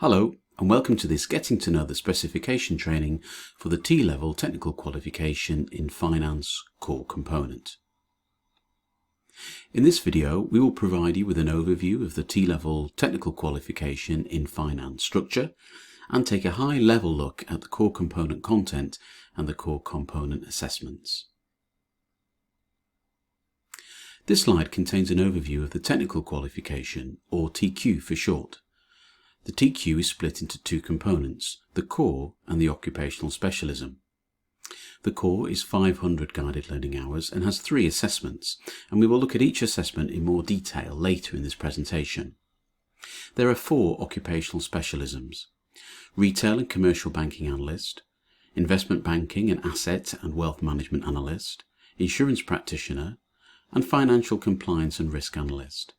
Hello and welcome to this Getting to Know the Specification training for the T-Level Technical Qualification in Finance core component. In this video we will provide you with an overview of the T-Level Technical Qualification in Finance structure and take a high-level look at the core component content and the core component assessments. This slide contains an overview of the Technical Qualification, or TQ for short. The TQ is split into two components, the core and the occupational specialism. The core is 500 guided learning hours and has 3 assessments, and we will look at each assessment in more detail later in this presentation. There are 4 occupational specialisms: Retail and Commercial Banking Analyst, Investment Banking and Asset and Wealth Management Analyst, Insurance Practitioner, and Financial Compliance and Risk Analyst.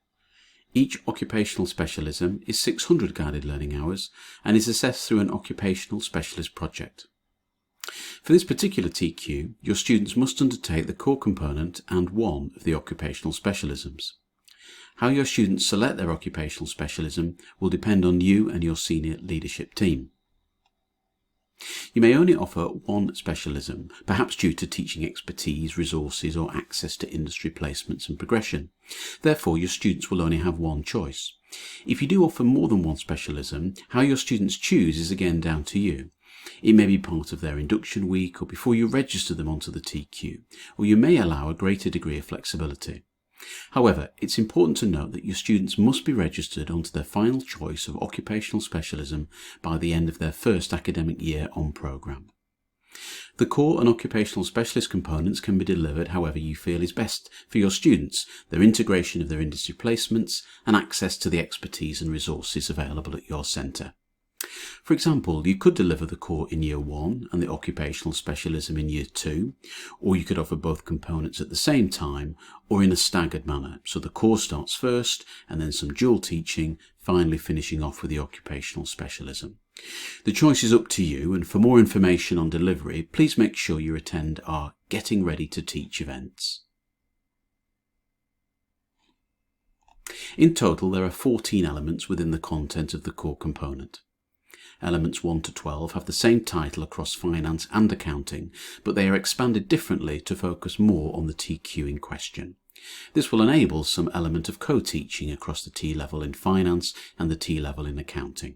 Each occupational specialism is 600 guided learning hours and is assessed through an occupational specialist project. For this particular TQ, your students must undertake the core component and one of the occupational specialisms. How your students select their occupational specialism will depend on you and your senior leadership team. You may only offer one specialism, perhaps due to teaching expertise, resources, or access to industry placements and progression. Therefore, your students will only have one choice. If you do offer more than one specialism, how your students choose is again down to you. It may be part of their induction week or before you register them onto the TQ, or you may allow a greater degree of flexibility. However, it's important to note that your students must be registered onto their final choice of occupational specialism by the end of their first academic year on programme. The core and occupational specialist components can be delivered however you feel is best for your students, their integration of their industry placements, and access to the expertise and resources available at your centre. For example, you could deliver the core in Year 1 and the occupational specialism in Year 2, or you could offer both components at the same time or in a staggered manner, so the core starts first and then some dual teaching, finally finishing off with the occupational specialism. The choice is up to you, and for more information on delivery, please make sure you attend our Getting Ready to Teach events. In total, there are 14 elements within the content of the core component. Elements 1 to 12 have the same title across finance and accounting, but they are expanded differently to focus more on the TQ in question. This will enable some element of co-teaching across the T-level in finance and the T-level in accounting.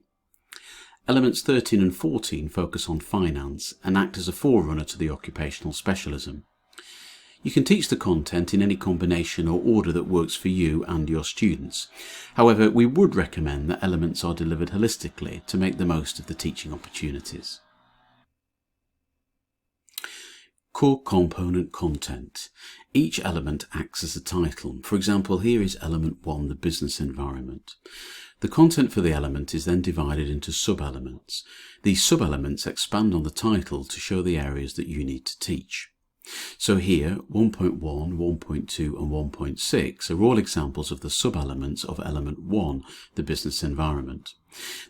Elements 13 and 14 focus on finance and act as a forerunner to the occupational specialism. You can teach the content in any combination or order that works for you and your students. However, we would recommend that elements are delivered holistically to make the most of the teaching opportunities. Core component content. Each element acts as a title. For example, here is element 1, the business environment. The content for the element is then divided into sub-elements. These sub-elements expand on the title to show the areas that you need to teach. So here, 1.1, 1.2 and 1.6 are all examples of the sub-elements of element 1, the business environment.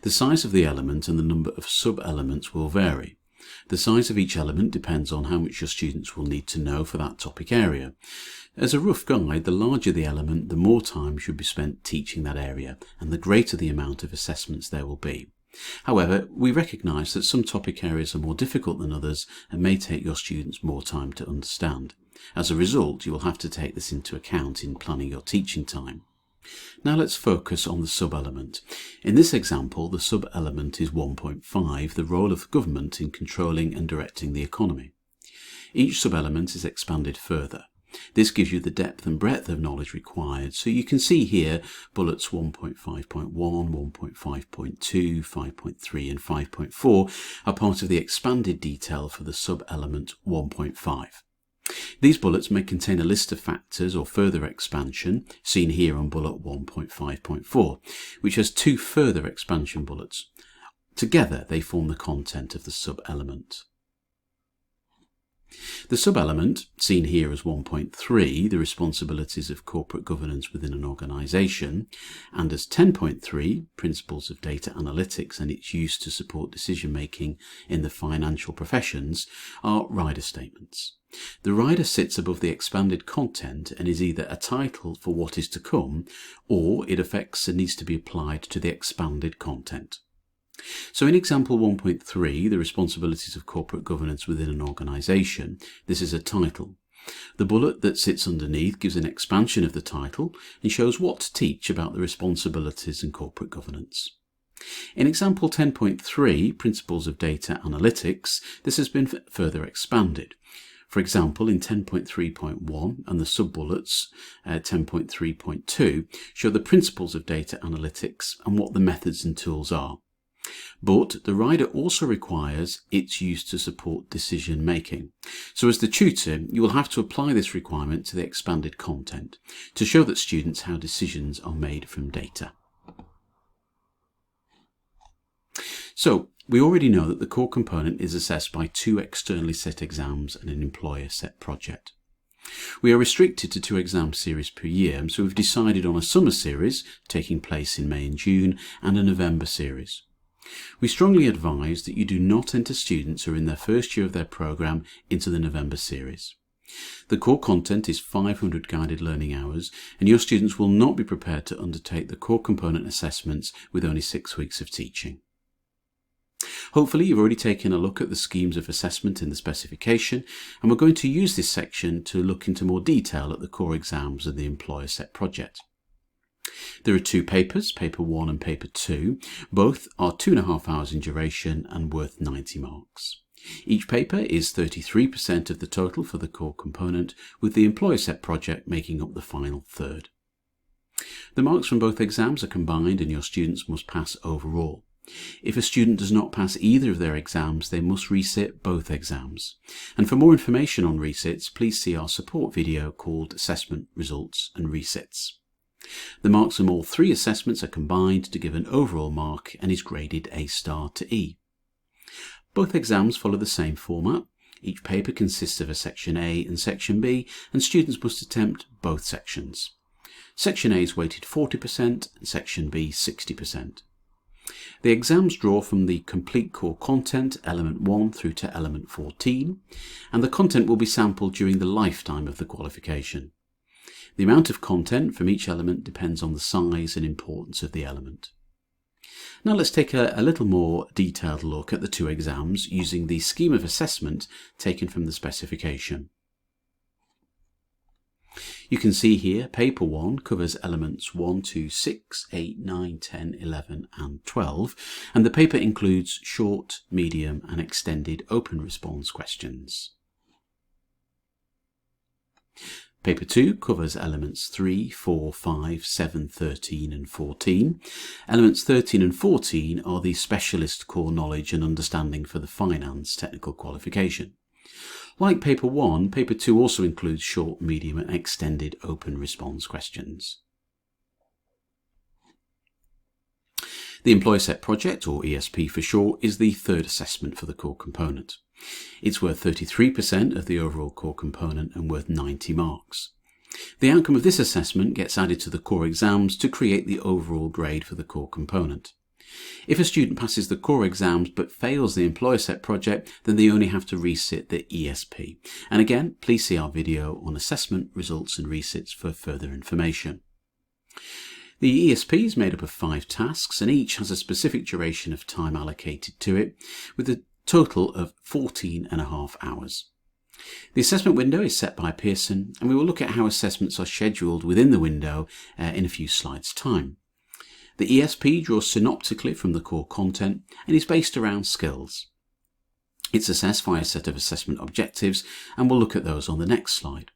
The size of the element and the number of sub-elements will vary. The size of each element depends on how much your students will need to know for that topic area. As a rough guide, the larger the element, the more time should be spent teaching that area, and the greater the amount of assessments there will be. However, we recognise that some topic areas are more difficult than others and may take your students more time to understand. As a result, you will have to take this into account in planning your teaching time. Now let's focus on the sub-element. In this example, the sub-element is 1.5, the role of government in controlling and directing the economy. Each sub-element is expanded further. This gives you the depth and breadth of knowledge required, so you can see here bullets 1.5.1, 1.5.2, 5.3 and 5.4 are part of the expanded detail for the sub-element 1.5. These bullets may contain a list of factors or further expansion, seen here on bullet 1.5.4, which has 2 further expansion bullets. Together they form the content of the sub-element. The sub-element, seen here as 1.3, the responsibilities of corporate governance within an organisation, and as 10.3, principles of data analytics and its use to support decision-making in the financial professions, are rider statements. The rider sits above the expanded content and is either a title for what is to come, or it affects and needs to be applied to the expanded content. So in example 1.3, the responsibilities of corporate governance within an organisation, this is a title. The bullet that sits underneath gives an expansion of the title and shows what to teach about the responsibilities and corporate governance. In example 10.3, Principles of Data Analytics, this has been further expanded. For example, in 10.3.1 and the sub-bullets 10.3.2 show the principles of data analytics and what the methods and tools are. But the rider also requires its use to support decision making. So as the tutor, you will have to apply this requirement to the expanded content to show that students how decisions are made from data. So we already know that the core component is assessed by 2 externally set exams and an employer set project. We are restricted to 2 exam series per year, so we've decided on a summer series taking place in May and June and a November series. We strongly advise that you do not enter students who are in their first year of their programme into the November series. The core content is 500 guided learning hours, and your students will not be prepared to undertake the core component assessments with only 6 weeks of teaching. Hopefully you've already taken a look at the schemes of assessment in the specification, and we're going to use this section to look into more detail at the core exams of the employer set project. There are 2 papers, paper 1 and paper 2. Both are 2.5 hours in duration and worth 90 marks. Each paper is 33% of the total for the core component, with the employer set project making up the final third. The marks from both exams are combined and your students must pass overall. If a student does not pass either of their exams, they must resit both exams. And for more information on resits, please see our support video called Assessment Results and Resits. The marks from all 3 assessments are combined to give an overall mark and is graded A* to E. Both exams follow the same format. Each paper consists of a section A and section B, and students must attempt both sections. Section A is weighted 40% and section B 60%. The exams draw from the complete core content, element 1 through to element 14, and the content will be sampled during the lifetime of the qualification. The amount of content from each element depends on the size and importance of the element. Now let's take a little more detailed look at the 2 exams using the scheme of assessment taken from the specification. You can see here paper 1 covers elements 1 to 6, 8, 9, 10, 11 and 12, and the paper includes short, medium and extended open response questions. Paper 2 covers elements 3, 4, 5, 7, 13 and 14. Elements 13 and 14 are the specialist core knowledge and understanding for the finance technical qualification. Like paper 1, paper 2 also includes short, medium and extended open response questions. The Employer Set Project, or ESP for short, is the 3rd assessment for the core component. It's worth 33% of the overall core component and worth 90 marks. The outcome of this assessment gets added to the core exams to create the overall grade for the core component. If a student passes the core exams but fails the Employer Set Project, then they only have to resit the ESP. And again, please see our video on assessment, results and resits for further information. The ESP is made up of 5 tasks, and each has a specific duration of time allocated to it, with a total of 14.5 hours. The assessment window is set by Pearson, and we will look at how assessments are scheduled within the window in a few slides' time. The ESP draws synoptically from the core content and is based around skills. It's assessed via a set of assessment objectives, and we'll look at those on the next slide.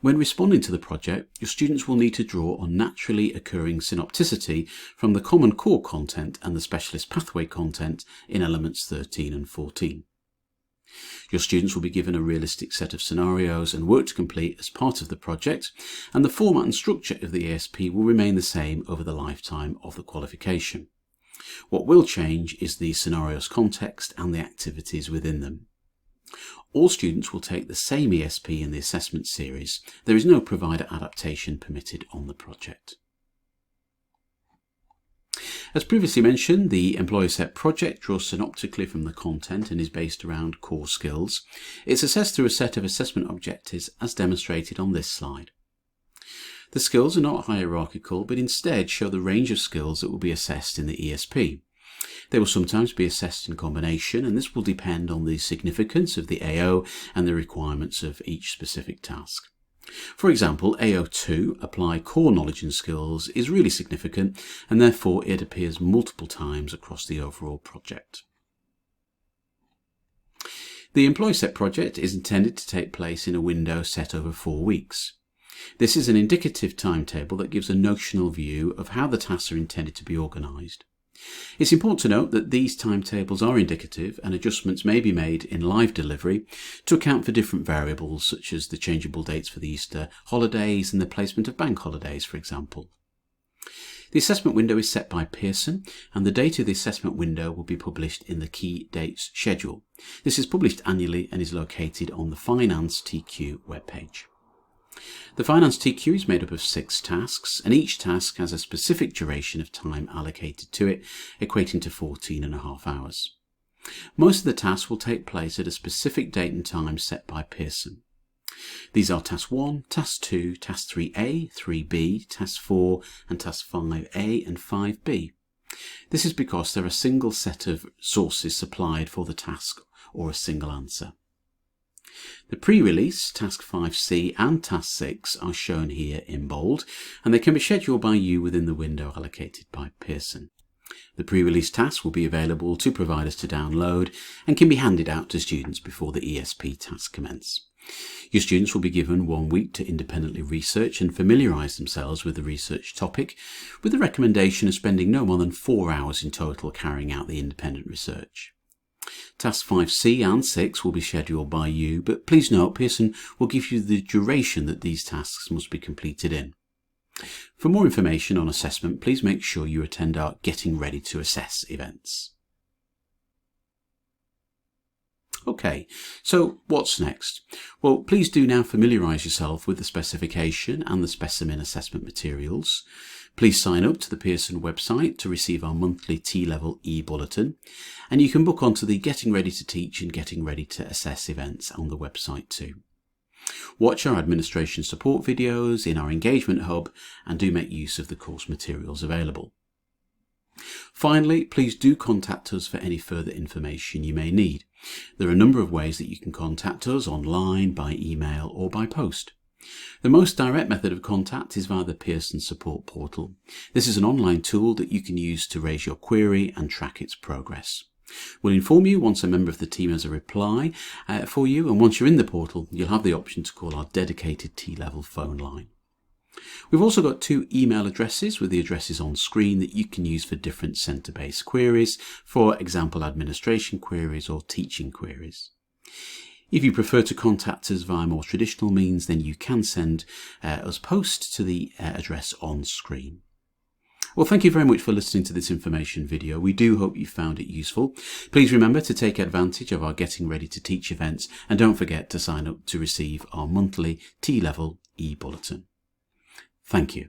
When responding to the project, your students will need to draw on naturally occurring synopticity from the common core content and the specialist pathway content in elements 13 and 14. Your students will be given a realistic set of scenarios and work to complete as part of the project, and the format and structure of the ESP will remain the same over the lifetime of the qualification. What will change is the scenarios context and the activities within them. All students will take the same ESP in the assessment series. There is no provider adaptation permitted on the project. As previously mentioned, the Employer Set Project draws synoptically from the content and is based around core skills. It's assessed through a set of assessment objectives as demonstrated on this slide. The skills are not hierarchical, but instead show the range of skills that will be assessed in the ESP. They will sometimes be assessed in combination, and this will depend on the significance of the AO and the requirements of each specific task. For example, AO2, apply core knowledge and skills, is really significant, and therefore it appears multiple times across the overall project. The Employ Set project is intended to take place in a window set over 4 weeks. This is an indicative timetable that gives a notional view of how the tasks are intended to be organised. It's important to note that these timetables are indicative and adjustments may be made in live delivery to account for different variables such as the changeable dates for the Easter holidays and the placement of bank holidays, for example. The assessment window is set by Pearson, and the date of the assessment window will be published in the Key Dates schedule. This is published annually and is located on the Finance TQ webpage. The Finance TQ is made up of 6 tasks, and each task has a specific duration of time allocated to it, equating to 14.5 hours. Most of the tasks will take place at a specific date and time set by Pearson. These are Task 1, Task 2, Task 3A, 3B, Task 4, and Task 5A and 5B. This is because there are a single set of sources supplied for the task or a single answer. The pre-release, Task 5C and Task 6 are shown here in bold, and they can be scheduled by you within the window allocated by Pearson. The pre-release tasks will be available to providers to download and can be handed out to students before the ESP tasks commence. Your students will be given 1 week to independently research and familiarise themselves with the research topic, with the recommendation of spending no more than 4 hours in total carrying out the independent research. Tasks 5C and 6 will be scheduled by you, but please note Pearson will give you the duration that these tasks must be completed in. For more information on assessment, please make sure you attend our Getting Ready to Assess events. Okay, so what's next? Well, please do now familiarise yourself with the specification and the specimen assessment materials. Please sign up to the Pearson website to receive our monthly T-Level e-bulletin, and you can book onto the Getting Ready to Teach and Getting Ready to Assess events on the website too. Watch our administration support videos in our engagement hub and do make use of the course materials available. Finally, please do contact us for any further information you may need. There are a number of ways that you can contact us online, by email or by post. The most direct method of contact is via the Pearson Support Portal. This is an online tool that you can use to raise your query and track its progress. We'll inform you once a member of the team has a reply for you, and once you're in the portal, you'll have the option to call our dedicated T-Level phone line. We've also got 2 email addresses with the addresses on screen that you can use for different centre-based queries, for example administration queries or teaching queries. If you prefer to contact us via more traditional means, then you can send us post to the address on screen. Well, thank you very much for listening to this information video. We do hope you found it useful. Please remember to take advantage of our Getting Ready to Teach events, and don't forget to sign up to receive our monthly T-Level e-bulletin. Thank you.